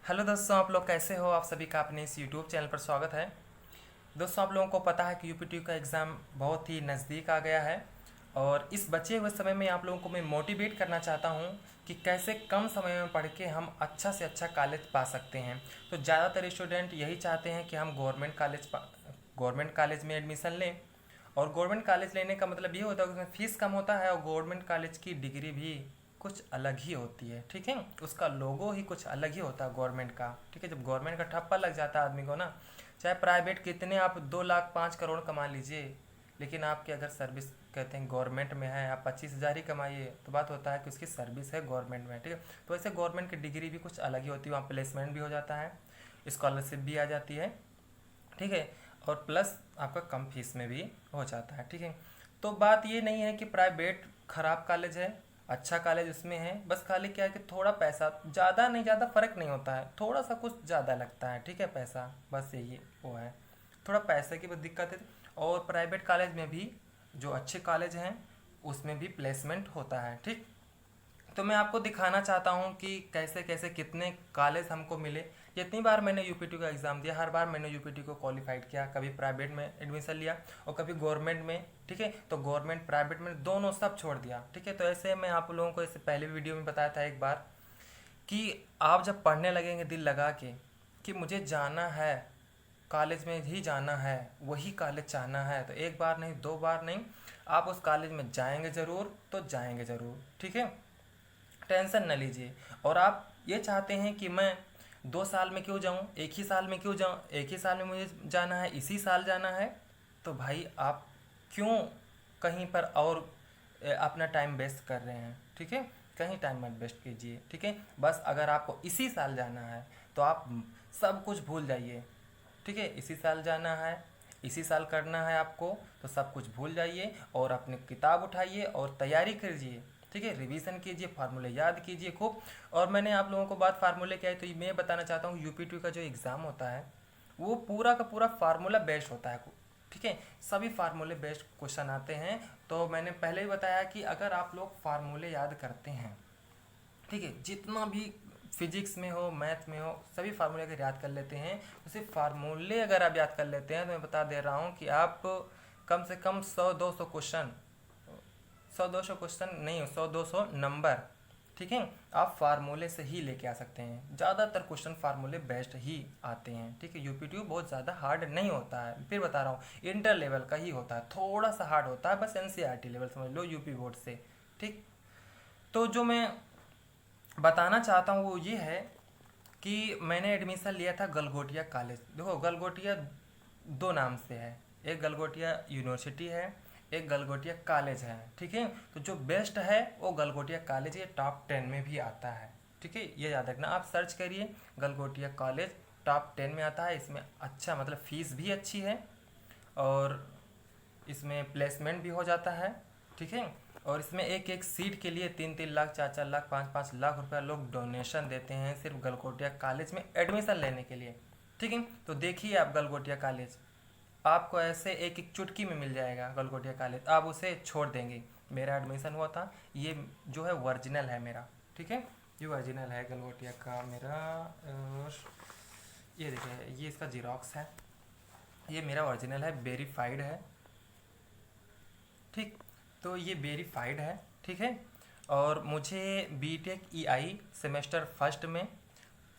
Hello दोस्तों, आप लोग कैसे हो। आप सभी का अपने इस यूट्यूब चैनल पर स्वागत है। दोस्तों, आप लोगों को पता है कि यूपीटी का एग्ज़ाम बहुत ही नज़दीक आ गया है और इस बचे हुए समय में आप लोगों को मैं मोटिवेट करना चाहता हूं कि कैसे कम समय में पढ़ के हम अच्छा से अच्छा कॉलेज पा सकते हैं। तो ज़्यादातर स्टूडेंट यही चाहते हैं कि हम गवर्नमेंट कॉलेज में एडमिशन लें। और गवर्नमेंट कॉलेज लेने का मतलब ये होता है कि उसमें फ़ीस कम होता है और गवर्नमेंट कॉलेज की डिग्री भी कुछ अलग ही होती है। ठीक है, उसका लोगो ही कुछ अलग ही होता है गवर्नमेंट का। ठीक है, जब गवर्नमेंट का ठप्पा लग जाता है आदमी को ना, चाहे प्राइवेट कितने आप 2 लाख 5 करोड़ कमा लीजिए, लेकिन आपकी अगर सर्विस कहते हैं गवर्नमेंट में है, आप 25,000 ही कमाइए, तो बात होता है कि उसकी सर्विस है गवर्नमेंट में। ठीक है, तो ऐसे गवर्नमेंट की डिग्री भी कुछ अलग ही होती है। वहाँ प्लेसमेंट भी हो जाता है, स्कॉलरशिप भी आ जाती है। ठीक है, और प्लस आपका कम फीस में भी हो जाता है। ठीक है, तो बात ये नहीं है कि प्राइवेट खराब कॉलेज है, अच्छा कॉलेज उसमें है। बस खाली क्या है कि थोड़ा पैसा ज़्यादा नहीं, ज़्यादा फ़र्क नहीं होता है, थोड़ा सा कुछ ज़्यादा लगता है। ठीक है, पैसा बस यही वो है, थोड़ा पैसे की बस दिक्कत है। और प्राइवेट कॉलेज में भी जो अच्छे कॉलेज हैं उसमें भी प्लेसमेंट होता है। ठीक, तो मैं आपको दिखाना चाहता हूँ कि कैसे कैसे कितने कॉलेज हमको मिले। जितनी बार मैंने यूपीटी का एग्ज़ाम दिया, हर बार मैंने यूपीटी को क्वालिफाइड किया। कभी प्राइवेट में एडमिशन लिया और कभी गवर्नमेंट में। ठीक है, तो गवर्नमेंट प्राइवेट में दोनों सब छोड़ दिया। ठीक है, तो ऐसे मैं आप लोगों को इससे पहले भी वीडियो में बताया था एक बार कि आप जब पढ़ने लगेंगे दिल लगा के कि मुझे जाना है, कॉलेज में ही जाना है, वही कॉलेज चाहना है, तो एक बार नहीं, 2 बार नहीं, आप उस कॉलेज में जाएंगे ज़रूर, तो जाएंगे ज़रूर। ठीक है, टेंशन न लीजिए। और आप ये चाहते हैं कि मैं 2 साल में क्यों जाऊं, एक ही साल में क्यों जाऊं, एक ही साल में मुझे जाना है, इसी साल जाना है, तो भाई आप क्यों कहीं पर और अपना टाइम वेस्ट कर रहे हैं। ठीक है, कहीं टाइम मत वेस्ट कीजिए। ठीक है, बस अगर आपको इसी साल जाना है तो आप सब कुछ भूल जाइए। ठीक है, इसी साल जाना है, इसी साल करना है आपको, तो सब कुछ भूल जाइए और अपनी किताब उठाइए और तैयारी कीजिए। ठीक है, रिवीजन कीजिए, फार्मूले याद कीजिए खूब। और मैंने आप लोगों को बात फार्मूले क्या है तो मैं बताना चाहता हूँ, यूपी का जो एग्ज़ाम होता है वो पूरा का पूरा फार्मूला बेस्ड होता है। ठीक है, सभी फार्मूले बेस्ड क्वेश्चन आते हैं। तो मैंने पहले ही बताया कि अगर आप लोग फार्मूले याद करते हैं, ठीक है, जितना भी फिजिक्स में हो, मैथ में हो, सभी फार्मूले अगर याद कर लेते हैं, तो सिर्फ फार्मूले अगर आप याद कर लेते हैं, तो मैं बता दे रहा हूँ कि आप कम से कम 100-200 क्वेश्चन, 100-200 क्वेश्चन नहीं, 100-200 नंबर, ठीक है, आप फार्मूले से ही लेके आ सकते हैं। ज़्यादातर क्वेश्चन फार्मूले बेस्ड ही आते हैं। ठीक है, यूपीट्यूब बहुत ज़्यादा हार्ड नहीं होता है, फिर बता रहा हूँ इंटर लेवल का ही होता है, थोड़ा सा हार्ड होता है, बस एनसीईआरटी लेवल समझ लो यूपी बोर्ड से। ठीक, तो जो मैं बताना चाहता हूँ वो ये है कि मैंने एडमिशन लिया था गलगोटिया कॉलेज। देखो, गलगोटिया दो नाम से है, एक गलगोटिया यूनिवर्सिटी है, एक गलगोटिया कॉलेज है। ठीक है, तो जो बेस्ट है वो गलगोटिया कॉलेज, ये टॉप 10 में भी आता है। ठीक है, ये याद रखना, आप सर्च करिए गलगोटिया कॉलेज, टॉप 10 में आता है। इसमें अच्छा मतलब फ़ीस भी अच्छी है और इसमें प्लेसमेंट भी हो जाता है। ठीक है, और इसमें एक एक सीट के लिए 3-3 लाख, 4-4 लाख, 5-5 लाख रुपया लोग डोनेशन देते हैं सिर्फ गलगोटिया कॉलेज में एडमिशन लेने के लिए। ठीक है, तो देखिए आप गलगोटिया कॉलेज, आपको ऐसे एक एक चुटकी में मिल जाएगा गलगोटिया कॉलेज, आप उसे छोड़ देंगे। मेरा एडमिशन हुआ था, ये जो है ओरिजिनल है मेरा। ठीक है, ये ओरिजिनल है गलगोटिया का मेरा। और ये देखिए, ये इसका जीरोक्स है, ये मेरा ओरिजिनल है, वेरीफाइड है। ठीक, तो ये वेरीफाइड है। ठीक है, और मुझे बीटेक ईआई सेमेस्टर फर्स्ट में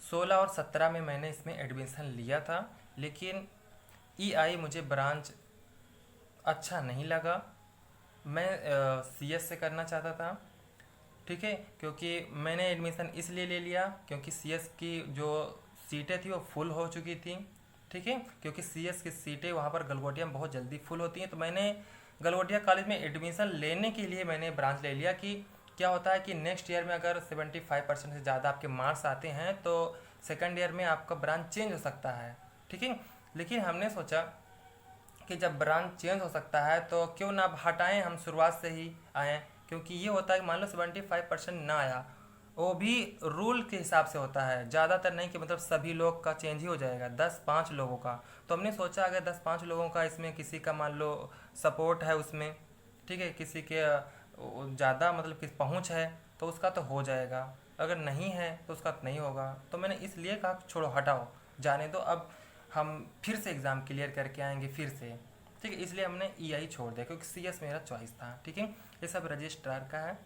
16 और 17 में मैंने इसमें एडमिशन लिया था, लेकिन ईआई मुझे ब्रांच अच्छा नहीं लगा। मैं सीएस से करना चाहता था। ठीक है, क्योंकि मैंने एडमिशन इसलिए ले लिया क्योंकि सीएस की जो सीटें थी वो फुल हो चुकी थी। ठीक है, क्योंकि सीएस की सीटें वहाँ पर गलगोटिया में बहुत जल्दी फुल होती हैं, तो मैंने गलगोटिया कॉलेज में एडमिशन लेने के लिए मैंने ब्रांच ले लिया कि क्या होता है कि नेक्स्ट ईयर में अगर 75% से ज़्यादा आपके मार्क्स आते हैं तो सेकेंड ईयर में आपका ब्रांच चेंज हो सकता है। ठीक है, लेकिन हमने सोचा कि जब ब्रांच चेंज हो सकता है तो क्यों ना अब हटाएं, हम शुरुआत से ही आएँ। क्योंकि ये होता है कि मान लो 75% ना आया, वो भी रूल के हिसाब से होता है, ज़्यादातर नहीं कि मतलब सभी लोग का चेंज ही हो जाएगा, 10-5 लोगों का। तो हमने सोचा अगर 10-5 लोगों का इसमें किसी का मान लो सपोर्ट है उसमें, ठीक है, किसी के ज़्यादा मतलब कि पहुँच है, तो उसका तो हो जाएगा। अगर नहीं है तो उसका नहीं होगा। तो मैंने इसलिए कहा छोड़ो हटाओ, जाने दो, अब हम फिर से एग्ज़ाम क्लियर करके आएंगे फिर से, ठीक है। इसलिए हमने EI छोड़ दिया क्योंकि CS मेरा चॉइस था, ठीक है। ये सब रजिस्ट्रार का है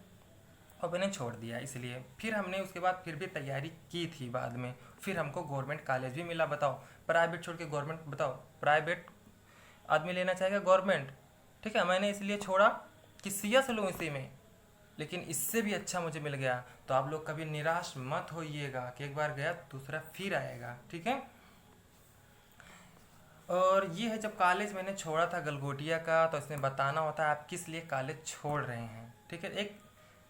और मैंने छोड़ दिया। इसलिए फिर हमने उसके बाद फिर भी तैयारी की थी बाद में, फिर हमको गवर्नमेंट कॉलेज भी मिला। बताओ, प्राइवेट छोड़ के गवर्नमेंट, बताओ प्राइवेट आदमी लेना चाहेगा गवर्नमेंट, ठीक है। मैंने इसलिए छोड़ा कि CS लूँ इसी में, लेकिन इससे भी अच्छा मुझे मिल गया। तो आप लोग कभी निराश मत होइएगा कि एक बार गया दूसरा फिर आएगा, ठीक है। और ये है जब कॉलेज मैंने छोड़ा था गलगोटिया का, तो इसमें बताना होता है आप किस लिए कॉलेज छोड़ रहे हैं, ठीक है। एक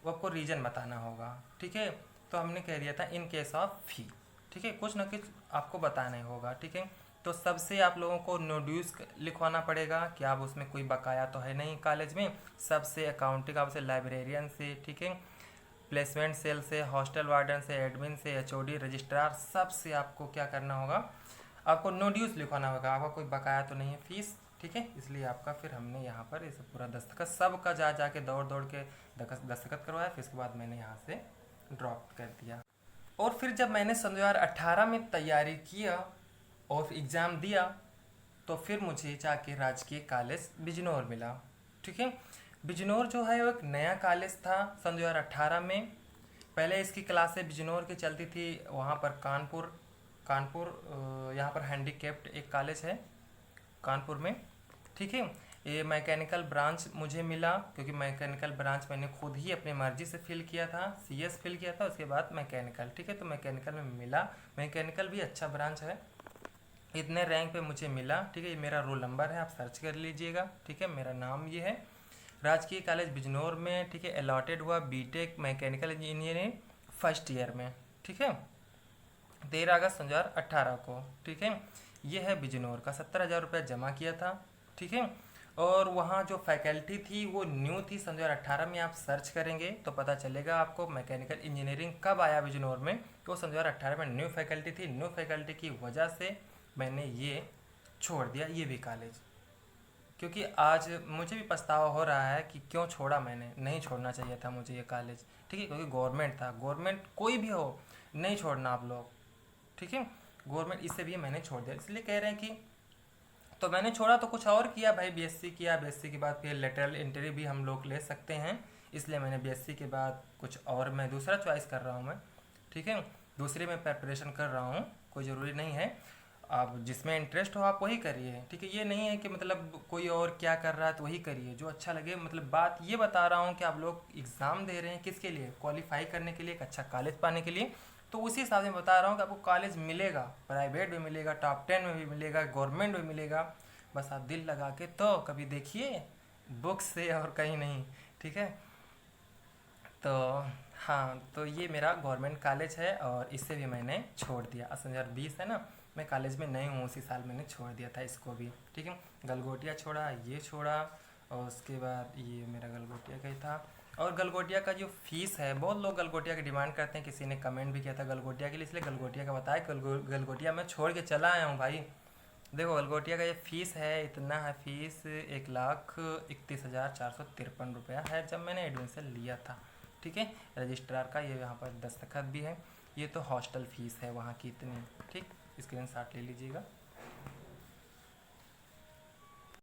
वो आपको रीज़न बताना होगा, ठीक है। तो हमने कह दिया था इन केस ऑफ फी, ठीक है, कुछ ना कुछ आपको बताना ही होगा, ठीक है। तो सबसे आप लोगों को नोड्यूस लिखवाना पड़ेगा कि आप उसमें कोई बकाया तो है नहीं कॉलेज में। सबसे अकाउंटिंग, आपसे लाइब्रेरियन से, ठीक है, प्लेसमेंट सेल से, हॉस्टल वार्डन से, एडमिन से, HOD रजिस्ट्रार, सबसे आपको क्या करना होगा, आपको नो ड्यूज लिखवाना होगा। आपका कोई बकाया तो नहीं है फीस, ठीक है। इसलिए आपका फिर हमने यहाँ पर इसे पूरा दस्तखत सबका जा के दौड़ दौड़ के दस्तखत करवाया। फिर इसके बाद मैंने यहाँ से ड्रॉप कर दिया। और फिर जब मैंने सन 2018 में तैयारी किया और एग्ज़ाम दिया, तो फिर मुझे जाके राजकीय कॉलेज बिजनौर मिला, ठीक है। बिजनौर जो है वो एक नया कॉलेज था सन 2018 में। पहले इसकी क्लासें बिजनौर की चलती थी, वहाँ पर कानपुर यहाँ पर हैंडीकेप्ड एक कॉलेज है कानपुर में, ठीक है। ये मैकेनिकल ब्रांच मुझे मिला क्योंकि मैकेनिकल ब्रांच मैंने खुद ही अपनी मर्जी से फिल किया था, CS फिल किया था, उसके बाद मैकेनिकल, ठीक है। तो मैकेनिकल में मिला, मैकेनिकल भी अच्छा ब्रांच है। इतने रैंक पे मुझे मिला, ठीक है। ये मेरा रोल नंबर है, आप सर्च कर लीजिएगा, ठीक है। मेरा नाम ये है, राजकीय कॉलेज बिजनौर में, ठीक है। अलॉटेड हुआ BTech mechanical engineering first year में, ठीक है, 13 अगस्त 2018 को, ठीक है। ये है बिजनौर का, 70,000 रुपये जमा किया था, ठीक है। और वहाँ जो फैकल्टी थी वो न्यू थी सन 2018 में। आप सर्च करेंगे तो पता चलेगा आपको मैकेनिकल इंजीनियरिंग कब आया बिजनौर में, तो सन 2018 में न्यू फैकल्टी थी। न्यू फैकल्टी की वजह से मैंने ये छोड़ दिया, ये भी कॉलेज, क्योंकि आज मुझे भी पछतावा हो रहा है कि क्यों छोड़ा मैंने, नहीं छोड़ना चाहिए था मुझे ये कॉलेज, ठीक है। क्योंकि गवर्नमेंट था, गवर्नमेंट कोई भी हो नहीं छोड़ना आप लोग, ठीक है। गवर्नमेंट, इसे भी मैंने छोड़ दिया। इसलिए कह रहे हैं कि तो मैंने छोड़ा तो कुछ और किया भाई, BSc किया, BSc के बाद फिर लेटरल एंट्री भी हम लोग ले सकते हैं। इसलिए मैंने BSc के बाद कुछ और मैं दूसरा चॉइस कर रहा हूँ मैं, ठीक है। दूसरे में प्रिपरेशन कर रहा हूँ, कोई ज़रूरी नहीं है, आप जिसमें इंटरेस्ट हो आप वही करिए, ठीक है। ये नहीं है कि मतलब कोई और क्या कर रहा है तो वही करिए, जो अच्छा लगे। मतलब बात ये बता रहा हूँ कि आप लोग एग्ज़ाम दे रहे हैं किसके लिए, क्वालिफाई करने के लिए, एक अच्छा कॉलेज पाने के लिए। तो उसी हिसाब से बता रहा हूँ कि आपको कॉलेज मिलेगा, प्राइवेट भी मिलेगा, टॉप 10 में भी मिलेगा, गवर्नमेंट भी मिलेगा। बस आप दिल लगा के तो कभी देखिए, बुक से और कहीं नहीं, ठीक है। तो हाँ, तो ये मेरा गवर्नमेंट कॉलेज है और इसे भी मैंने छोड़ दिया। 2020 है ना, मैं कॉलेज में नहीं हूँ, उसी साल मैंने छोड़ दिया था इसको भी, ठीक है। गलगोटिया छोड़ा, ये छोड़ा, और उसके बाद ये मेरा गलगोटिया का ही था। और गलगोटिया का जो फीस है, बहुत लोग गलगोटिया की डिमांड करते हैं, किसी ने कमेंट भी किया था गलगोटिया के लिए, इसलिए गलगोटिया का बताया। गलगोटिया मैं छोड़ के चला आया हूँ भाई। देखो गलगोटिया का ये फीस है, इतना है फीस, 1,31,453 रुपया है जब मैंने एडमिशन लिया था, ठीक है। रजिस्ट्रार का ये यहाँ पर दस्तखत भी है। ये तो हॉस्टल फीस है वहाँ की इतनी, ठीक, स्क्रीनशॉट ले लीजिएगा।